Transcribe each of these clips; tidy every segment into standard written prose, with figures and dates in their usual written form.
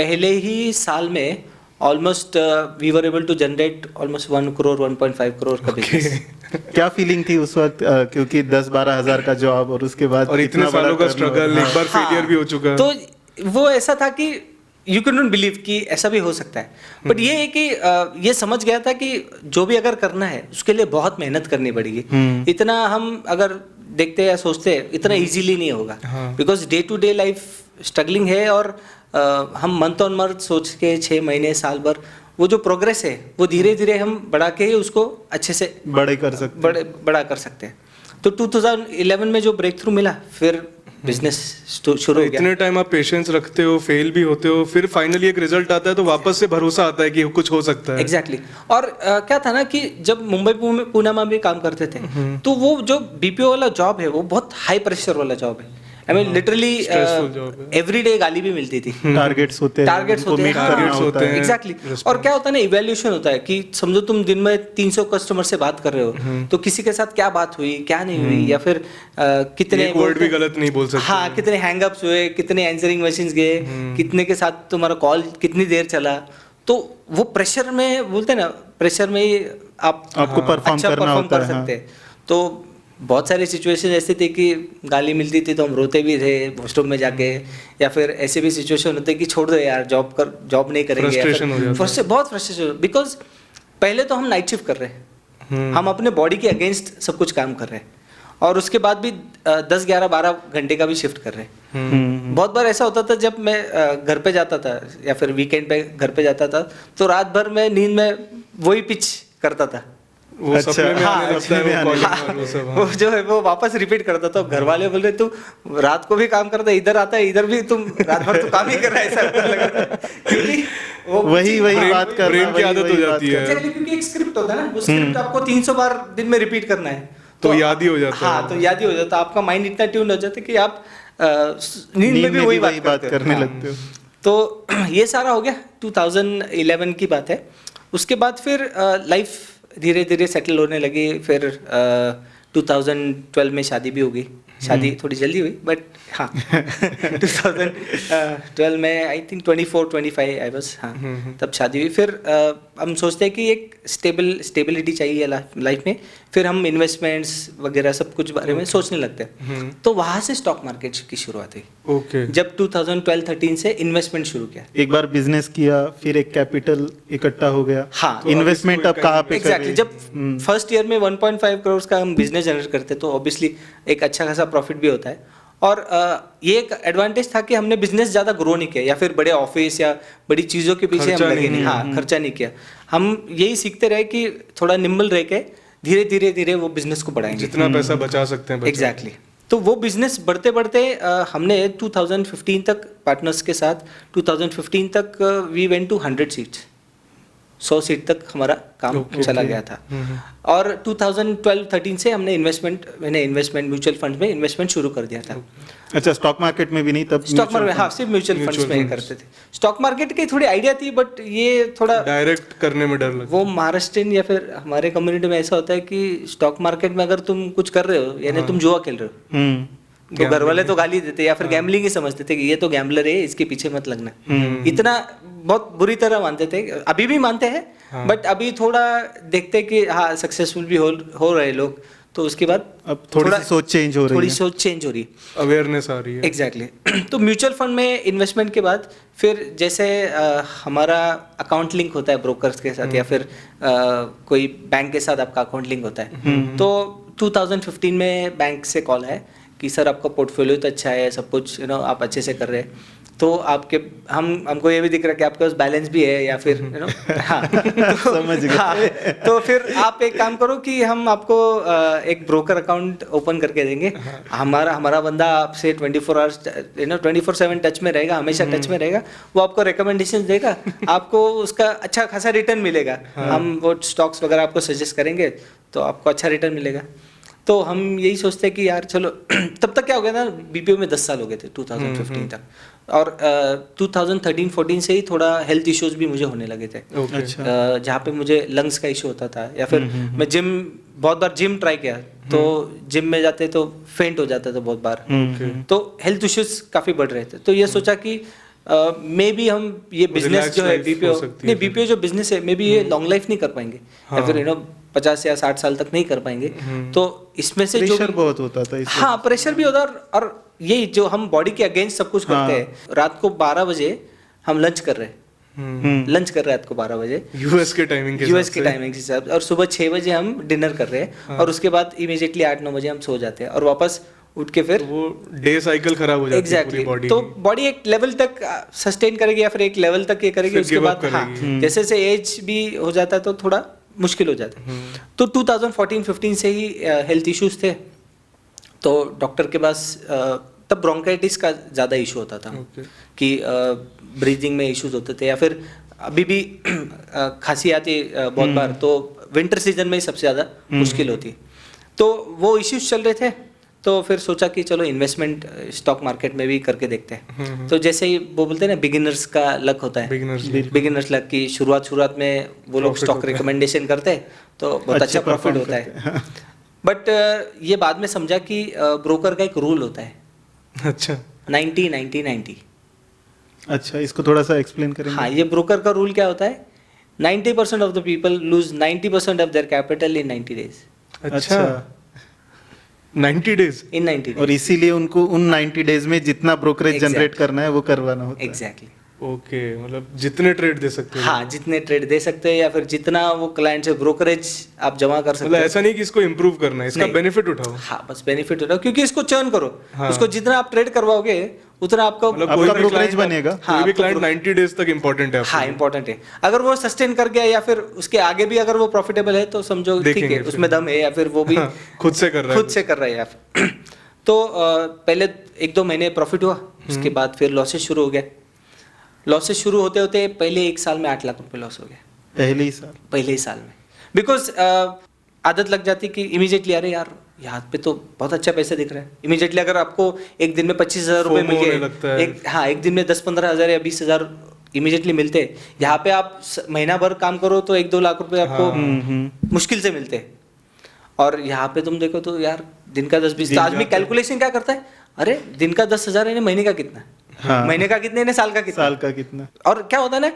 पहले ही साल में almost we were able to generate almost 1 crore 1.5 crore का बिजनेस। क्या फीलिंग थी उस वक्त, क्योंकि 10-12 हज़ार का जॉब और उसके बाद और इतने सालों का स्ट्रगल, एक बार फेलियर भी हो चुका है। तो वो ऐसा था कि यू कैन नॉट बिलीव कि ऐसा भी हो सकता है, बट ये है कि ये समझ गया था कि जो भी अगर करना है उसके लिए बहुत मेहनत करनी पड़ेगी। इतना हम अगर देखते या सोचते हैं इतना इजीली नहीं होगा, because day to day life struggling है। और हम मंथ ऑन मंथ सोच के 6 महीने साल भर वो जो प्रोग्रेस है वो धीरे धीरे हम बढ़ा के ही उसको अच्छे से बड़ा कर सकते हैं। तो 2011 में जो ब्रेक थ्रू मिला, फिर बिजनेस शुरू हो गया। इतने टाइम आप पेशेंस रखते हो, फेल भी होते हो, फिर फाइनली एक रिजल्ट आता है तो वापस से भरोसा आता है कि कुछ हो सकता है। एग्जैक्टली और क्या था ना कि जब मुंबई पुणे में भी काम करते थे तो वो जो बीपीओ वाला जॉब है वो बहुत हाई प्रेशर वाला जॉब है। I mean literally every day गाली भी मिलती थी। टारगेट्स होते हैं एग्जैक्टली। और क्या होता है ना, इवैल्यूएशन होता है कि समझो तुम दिन में 300 कस्टमर से बात कर रहे हो तो किसी के साथ क्या बात हुई क्या नहीं हुई, या फिर कितने वर्ड भी गलत नहीं बोल सकते। हाँ, कितने हैंगअप्स हुए, कितने आंसरिंग मशीन्स गए, कितने के साथ तुम्हारा कॉल कितनी देर चला। तो वो प्रेशर में बोलते हैं ना, प्रेशर में ही आपको परफॉर्म कर सकते हैं। तो बहुत सारी सिचुएशन ऐसी थी कि गाली मिलती थी तो हम रोते भी थे वॉशरूम में जाके, या फिर ऐसे भी सिचुएशन होते कि छोड़ दो यार, जॉब नहीं करेंगे। बहुत फ्रस्ट्रेशन, बिकॉज पहले तो हम नाइट शिफ्ट कर रहे हैं, हम अपने बॉडी के अगेंस्ट सब कुछ काम कर रहे हैं, और उसके बाद भी 10, 11, 12 घंटे का भी शिफ्ट कर रहे हैं। बहुत बार ऐसा होता था जब मैं घर पे जाता था या फिर वीकेंड पे घर पे जाता था तो रात भर मैं नींद में वही पिच करता था। वो सपने में आने लगता है, वो जो है वो वापस रिपीट करता था। घर वाले बोल रहे तू रात को भी काम करता है, इधर आता है, इधर भी तुम रात भर तो काम ही कर रहा है, ऐसा लग रहा है। क्योंकि वही बात कर, ब्रेन की आदत हो जाती है। क्योंकि एक स्क्रिप्ट होता है ना, वो स्क्रिप्ट आपको 300 बार दिन में रिपीट करना है तो याद ही हो जाता है। हाँ, तो याद ही हो जाता है। आपका माइंड इतना ट्यून हो जाता है कि आप नींद में भी वही बात करने लगते हो। तो ये सारा हो गया, 2011 की बात है। उसके बाद फिर लाइफ धीरे धीरे सेटल होने लगी। फिर 2012 में शादी भी हो गई। शादी थोड़ी जल्दी हुई, बट हाँ 2012 में आई थिंक 24-25 आई बस, हाँ तब शादी हुई। फिर हम सोचते हैं कि एक स्टेबिलिटी चाहिए लाइफ में, फिर हम इन्वेस्टमेंट्स वगैरह सब कुछ बारे में सोचने लगते हैं। तो वहाँ से स्टॉक मार्केट की शुरुआत हुई। ओके। जब 2012-13 से इन्वेस्टमेंट शुरू किया, एक बार बिजनेस किया, फिर एक कैपिटल इकट्ठा हो गया। हाँ, इन्वेस्टमेंट अब कहाँ पे एग्जैक्टली। जब फर्स्ट ईयर में 1.5 करोड़ का हम बिजनेस जनरेट करते तो ऑब्वियसली एक अच्छा खासा प्रॉफिट भी होता है। और ये एक एडवांटेज था कि हमने बिजनेस ज़्यादा ग्रो नहीं किया या फिर बड़े ऑफिस या बड़ी चीज़ों के पीछे हम लगे नहीं। हाँ, खर्चा नहीं किया। हम यही सीखते रहे कि थोड़ा निम्बल रह के धीरे धीरे वो बिजनेस को बढ़ाएंगे, जितना पैसा बचा सकते हैं। एग्जैक्टली। तो वो बिजनेस बढ़ते बढ़ते हमने 2015 तक पार्टनर्स के साथ 2015 तक we went to 100 seats, 100 seat तक हमारा काम चला गया था। और 2012-13 से मैंने इन्वेस्टमेंट म्यूचुअल फंड में इन्वेस्टमेंट शुरू कर दिया था। अच्छा, स्टॉक मार्केट में भी नहीं तब? स्टॉक मार्केट, हाँ, सिर्फ म्यूचुअल फंड्स में करते थे। स्टॉक मार्केट की थोड़ी आइडिया थी, बट ये थोड़ा डायरेक्ट करने में डर लगता। वो महाराष्ट्रियन या फिर हमारे कम्युनिटी में ऐसा होता है कि स्टॉक मार्केट में अगर तुम कुछ कर रहे हो यानी तुम जुआ खेल रहे हो, तो घर वाले तो गाली देते या फिर गैम्बलिंग ही समझते थे कि ये तो गैम्बलर है, इसके पीछे मत लगना। इतना बहुत बुरी तरह मानते थे, अभी भी मानते हैं। बट अभी थोड़ा देखते कि हाँ सक्सेसफुल भी हो रहे लोग, तो उसके बाद अब थोड़ी सोच चेंज हो रही है, अवेयरनेस आ रही है। एग्जैक्टली। तो म्यूचुअल फंड में इन्वेस्टमेंट के बाद फिर जैसे हमारा अकाउंट लिंक होता है ब्रोकर्स के साथ या फिर कोई बैंक के साथ आपका अकाउंट लिंक होता है। तो 2015 में बैंक से कॉल है कि सर आपका पोर्टफोलियो तो अच्छा है, सब कुछ आप अच्छे से कर रहे हैं, तो आपके हमको ये भी दिख रहा है कि आपके पास बैलेंस भी है या फिर हाँ समझ गए। हाँ, तो फिर आप एक काम करो कि हम आपको एक ब्रोकर अकाउंट ओपन करके देंगे। हमारा बंदा आपसे 24 आवर्स 24/7 टच में रहेगा, हमेशा टच में रहेगा। वो आपको रिकमेंडेशन देगा, आपको उसका अच्छा खासा रिटर्न मिलेगा। हम वो स्टॉक्स वगैरह आपको सजेस्ट करेंगे तो आपको अच्छा रिटर्न मिलेगा। तो हम यही सोचते हैं कि यार चलो तब तक क्या हो गया था, बीपीओ में 10 साल हो गए थे 2015 तक, और 2013-14 से ही थोड़ा हेल्थ इश्यूज भी मुझे होने लगे थे। जहाँ पे मुझे लंग्स का इशू होता था या फिर मैं बहुत बार जिम ट्राई किया तो जिम में जाते तो फेंट हो जाता था बहुत बार। तो हेल्थ इश्यूज काफ़ी बढ़ रहे थे, तो ये सोचा कि मे बी हम ये बिजनेस relaxed जो है life बीपीओ हो सकती नहीं है बीपीओ जो बिजनेस है मे बी ये लॉन्ग लाइफ नहीं कर पाएंगे या फिर 50 या 60 साल तक नहीं कर पाएंगे। तो इसमें से जो प्रेशर बहुत होता था इसलिए। हाँ प्रेशर भी होता है और यही जो हम बॉडी के अगेंस्ट सब कुछ करते हैं। रात को 12 बजे हम लंच कर रहे हैं, लंच कर रहे हैं रात को 12 बजे यूएस के टाइमिंग के यूएस के टाइमिंग के हिसाब से, और सुबह 6 बजे हम डिनर कर रहे हैं और उसके बाद इमीडिएटली 8-9 बजे हम सो जाते हैं और वापस उठ के फिर वो डे साइकिल खराब हो जाती है एग्जैक्टली पूरी बॉडी तो बॉडी एक लेवल तक सस्टेन करेगी या फिर एक लेवल तक ये करेगी, फिर उसके give up बाद हाँ करेगी। जैसे जैसे एज भी हो जाता है तो थोड़ा मुश्किल हो जाता है। तो 2014-15 से ही हेल्थ इश्यूज थे, तो डॉक्टर के पास तब ब्रोंकाइटिस का ज़्यादा इशू होता था कि ब्रीदिंग में इश्यूज होते थे या फिर अभी भी खांसी आती बहुत बार, तो विंटर सीजन में ही सबसे ज़्यादा मुश्किल होती। तो वो इश्यूज चल रहे थे, तो फिर सोचा कि चलो इन्वेस्टमेंट स्टॉक मार्केट में भी करके देखते हैं। तो जैसे ही वो बोलते हैं ना बिगिनर्स का लक होता है, बिगिनर्स लक की शुरुआत में वो लोग स्टॉक रिकमेंडेशन करते हैं तो बहुत अच्छा प्रॉफिट होता है। बट ये बाद में समझा कि ब्रोकर का एक रूल होता है, अच्छा 90-90-90। अच्छा, इसको थोड़ा सा एक्सप्लेन करेंगे। हाँ, ये ब्रोकर का रूल क्या होता है, 90% of the people lose 90% of their capital in 90 days. अच्छा 90 डेज इन 90 और इसीलिए उनको उन 90 डेज में जितना ब्रोकरेज जनरेट करना है वो करवाना होता है। एग्जैक्टली। ओके, मतलब जितने ट्रेड दे सकते हो। हाँ, जितने ट्रेड दे सकते हैं या फिर जितना वो क्लाइंट से ब्रोकरेज आप जमा कर सकते मतलब हैं। ऐसा नहीं कि इसको इम्प्रूव करना है, इसका नहीं। बेनिफिट उठाओ। हाँ, बस बेनिफिट उठाओ क्योंकि इसको चर्न करो। हाँ। उसको जितना आप ट्रेड करवाओगे उतना आपका मतलब आपका कोई भी brokerage client- बनेगा। हाँ, कोई भी आपका क्लाइंट 90 डेज तक इम्पोर्टेंट है आपके हाँ लिए। इंपॉर्टेंट है। अगर वो सस्टेन कर गया या फिर उसके आगे भी अगर वो प्रॉफिटेबल है तो समझो ठीक देखेंगे है, फिर। उसमें दम है या फिर वो भी हाँ, खुद से कर रहा है खुद से कर रहा है या फिर तो पहले 1-2 महीने प्रॉफिट हुआ, उसके बाद फिर लॉसेस शुरू हो गए। लॉसेस शुरू होते होते पहले 1 साल में 8 लाख रुपए लॉस हो गए, पहले ही साल में। बिकॉज आदत लग जाती कि इमीडिएटली अरे यार यहाँ पे तो बहुत अच्छा पैसा दिख रहा है। इमीडिएटली अगर आपको एक दिन में 25,000 रुपए मिल FOMO होने लगता है। गए, एक दिन में 10-15,000 या 20,000 इमीडिएटली मिलते हैं। यहाँ पे आप महीना भर काम करो तो 1-2 लाख रुपए आपको मुश्किल से मिलते हैं, और यहाँ पे तुम देखो तो यार दिन का 10-20। आदमी कैलकुलेशन क्या करता है, अरे दिन का 10,000 है, महीने का कितना, महीने का कितने, साल का कितना। और क्या होता है ना,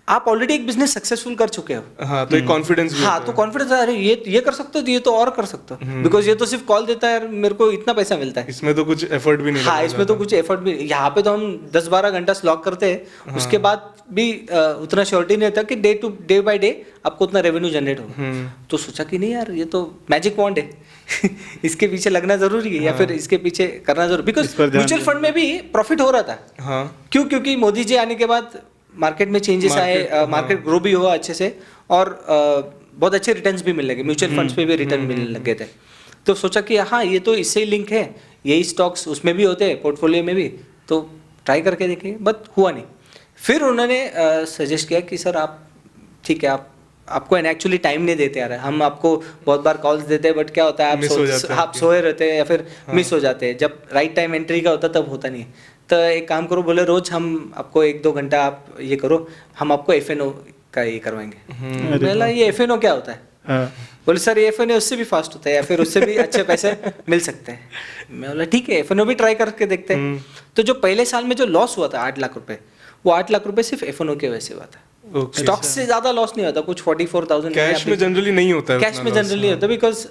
आप ऑलरेडी एक बिजनेस सक्सेसफुल कर चुके हो। हाँ, तो एक कॉन्फिडेंस भी हाँ, होता तो है। कॉन्फिडेंस अरे ये कर सकते हो तो ये तो और कर सकते हो, बिकॉज ये तो सिर्फ कॉल देता है, मेरे को इतना पैसा मिलता है। इसमें तो कुछ एफर्ट भी नहीं हाँ, लगाया इसमें तो कुछ एफर्ट भी, यहाँ पे तो हम 10-12 घंटा स्लॉग करते हैं, उसके बाद भी उतना श्योरिटी नहीं होता कि डे बाय डे आपको उतना रेवेन्यू जनरेट होगा। तो सोचा कि नहीं यार, ये तो मैजिक वॉन्ड है इसके पीछे लगना जरूरी है या फिर इसके पीछे करना जरूरी, बिकॉज म्यूचुअल फंड में भी प्रॉफिट हो रहा था। हाँ, क्योंकि मोदी जी आने के बाद मार्केट में चेंजेस आए, मार्केट ग्रो भी हुआ अच्छे से और बहुत अच्छे रिटर्न्स भी मिलने लगे, म्यूचुअल फंड्स पे भी रिटर्न मिलने लगे थे। तो सोचा कि हाँ, ये तो इससे ही लिंक है, यही स्टॉक्स उसमें भी होते हैं पोर्टफोलियो में भी, तो ट्राई करके देखेंगे, बट हुआ नहीं। फिर उन्होंने सजेस्ट किया कि सर आप ठीक है, आपको एक्चुअली टाइम नहीं देते यार, हम आपको बहुत बार कॉल्स देते हैं, बट क्या होता है आप सोए रहते हैं या फिर मिस हो जाते हैं, जब राइट टाइम एंट्री का होता तब होता नहीं है। तो एक काम करो, बोले रोज हम आपको 1-2 घंटा आप ये करो, हम आपको FNO का ये करवाएंगे। बोला ये FNO क्या होता है? बोले सर ये FNO उससे भी फास्ट होता है या फिर उससे भी अच्छे पैसे मिल सकते हैं। मैं बोला ठीक है, FNO भी ट्राई करके देखते हैं। तो जो पहले साल में जो लॉस हुआ था 8 लाख रुपए, वो 8 लाख रुपए सिर्फ FNO के वजह से हुआ था। स्टॉक से ज्यादा लॉस नहीं होता, कुछ 44,000 कैश में जनरली नहीं होता है, कैश में जनरली होता है, बिकॉज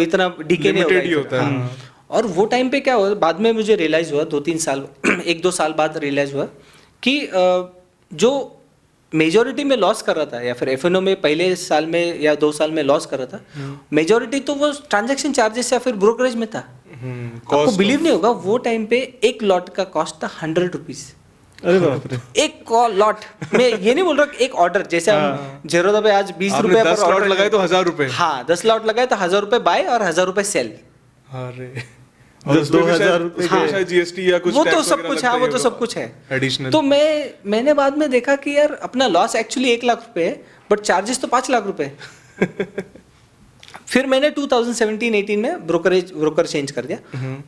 इतना डीके नहीं होता है। और वो टाइम पे क्या हुआ, बाद में मुझे रियलाइज हुआ 2-3 साल 1-2 साल बाद रियलाइज हुआ कि जो मेजॉरिटी में लॉस कर रहा था या फिर FNO में पहले साल में या 2 साल में लॉस कर रहा था, मेजॉरिटी तो वो ट्रांजैक्शन चार्जेस या फिर ब्रोकरेज में था। आपको बिलीव नहीं होगा, वो टाइम पे एक लॉट का कॉस्ट था 100 रुपीज। अरे बाप रे, एक लॉट में ये नहीं बोल रहा, एक ऑर्डर जैसे हम जेरोदा पे आज 20 रुपए पर ऑर्डर लगाए तो 1,000 रुपए। हाँ, 10 लॉट लगाए तो 1,000 रुपए बाय और 1,000 रुपए सेल। अरे, और 2,000 रुपए शायद GST या कुछ वो तो टैक्स सब वगैरह कुछ, लगता हाँ ही वो तो होगा सब कुछ है एडिशनल। तो मैंने बाद में देखा कि यार अपना लॉस एक्चुअली 1 लाख रुपए है, बट चार्जेस तो 5 लाख रुपए फिर मैंने 2017-18 में ब्रोकर चेंज कर दिया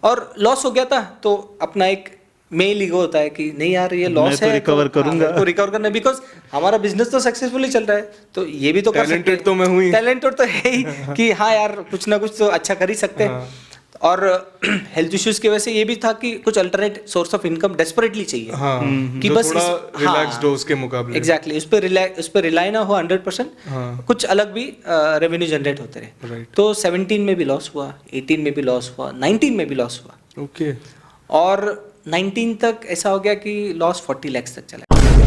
और लॉस हो गया था, तो अपना एक मेल ईगो होता है कि नहीं यार ये लॉस है, रिकवर करूंगा, तो रिकवर करना, बिकॉज हमारा बिजनेस तो सक्सेसफुली चल रहा है, तो ये भी तो कर सकते हैं। टैलेंटेड तो मैं हूँ ही, टैलेंटेड तो है ही कि हाँ यार कुछ ना कुछ तो अच्छा कर ही सकते हैं। और हेल्थ इश्यूज की वजह से ये भी था कि कुछ alternate source of income desperately चाहिए हाँ कि जो बस थोड़ा रिलैक्स्ड हो उसके मुकाबले। एग्जैक्टली उस पर रिलाई ना हो 100%, हाँ कुछ अलग भी रेवेन्यू जनरेट होते रहे। राइट तो 17 में भी लॉस हुआ, 18 में भी लॉस हुआ, 19 में भी लॉस हुआ, ओके। और 19 तक ऐसा हो गया कि लॉस 40 lakhs तक चला गया।